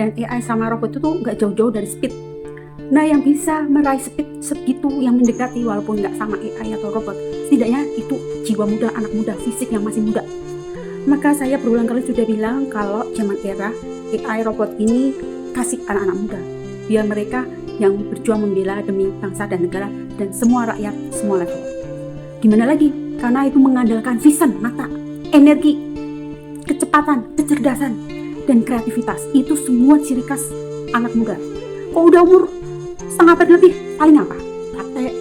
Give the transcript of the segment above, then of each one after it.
Dan AI sama robot itu tuh nggak jauh-jauh dari speed. Nah, yang bisa meraih speed segitu, yang mendekati walaupun nggak sama AI atau robot, setidaknya itu jiwa muda, anak muda, fisik yang masih muda. Maka saya berulang kali sudah bilang kalau zaman era AI robot ini kasih anak-anak muda, biar mereka yang berjuang membela demi bangsa dan negara dan semua rakyat, semua level. Gimana lagi? Karena itu mengandalkan vision, mata, energi, kecepatan, kecerdasan, dan kreativitas. Itu semua ciri khas anak muda. Kok udah umur setengah abad lebih, paling apa? Capek,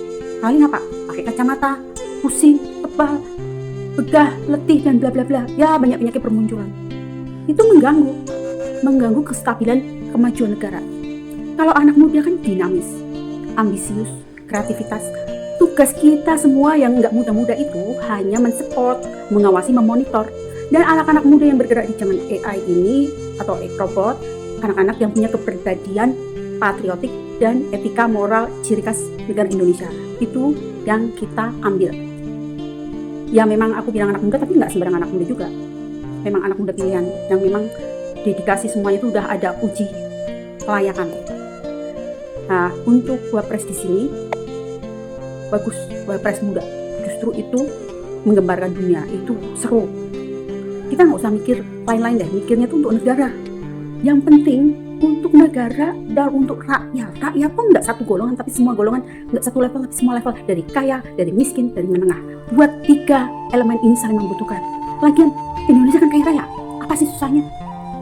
paling apa? Pakai kacamata, pusing, tebal, begah, letih, dan bla bla bla. Ya, banyak penyakit bermunculan. Itu mengganggu kestabilan kemajuan negara. Kalau anak muda kan dinamis, ambisius, kreativitas. Tugas kita semua yang nggak muda-muda itu hanya mensupport, mengawasi, memonitor. Dan anak-anak muda yang bergerak di zaman AI ini atau robot, anak-anak yang punya kepribadian patriotik dan etika moral ciri khas negara Indonesia, itu yang kita ambil. Ya memang aku bilang anak muda, tapi nggak sembarang anak muda juga. Memang anak muda pilihan yang memang dedikasi semuanya itu udah ada uji kelayakan. Nah, untuk Wapres di sini bagus, Wapres muda. Justru itu menggembarkan dunia, itu seru. Kita nggak usah mikir lain-lain deh, mikirnya tuh untuk negara. Yang penting untuk negara dan untuk rakyat. Rakyat pun nggak satu golongan, tapi semua golongan, nggak satu level, tapi semua level. Dari kaya, dari miskin, dari menengah. Buat 3 elemen ini saling membutuhkan. Lagian Indonesia kan kaya raya, apa sih susahnya?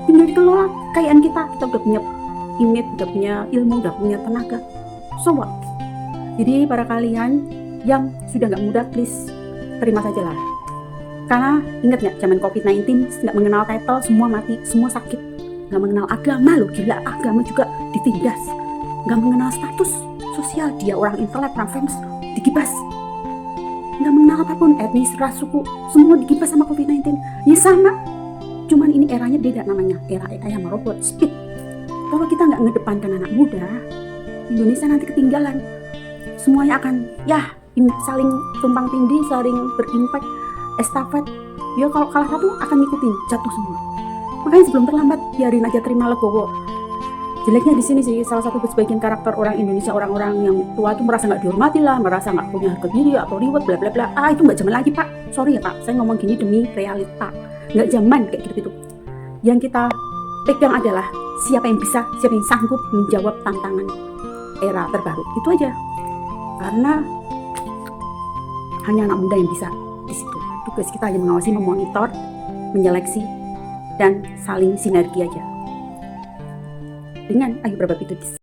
Tinggal dikelola kekayaan kita udah punya image, udah punya ilmu, udah punya tenaga. So what? Jadi para kalian yang sudah nggak muda, please terima saja lah. Karena ingat nggak, zaman COVID-19 nggak mengenal title, semua mati, semua sakit. Nggak mengenal agama loh, gila, agama juga ditindas. Nggak mengenal status sosial, dia orang intelek, orang famous, digibas. Nggak mengenal apapun, etnis, ras, suku, semua digibas sama COVID-19. Ya sama, cuman ini eranya beda namanya, era AI sama robot, speed. Kalau kita nggak ngedepankan anak muda, Indonesia nanti ketinggalan. Semuanya akan saling tumpang tindih, saling berimpact, estafet. Ya kalau kalah satu akan ngikutin, jatuh semua. Makanya sebelum terlambat, biarin aja, terima legowo. Jeleknya di sini sih, salah satu sebagian karakter orang Indonesia, orang-orang yang tua itu merasa nggak dihormati lah, merasa nggak punya harga diri atau reward, bla bla bla. Itu nggak zaman lagi pak. Sorry ya pak, saya ngomong gini demi realita. Nggak zaman kayak gitu-gitu. Yang kita pegang adalah siapa yang bisa, siapa yang sanggup menjawab tantangan era terbaru. Itu aja. Karena hanya anak muda yang bisa di situ. Tugas kita hanya mengawasi, memonitor, menyeleksi, dan saling sinergi aja. Dengan Ayu Prabapitutis.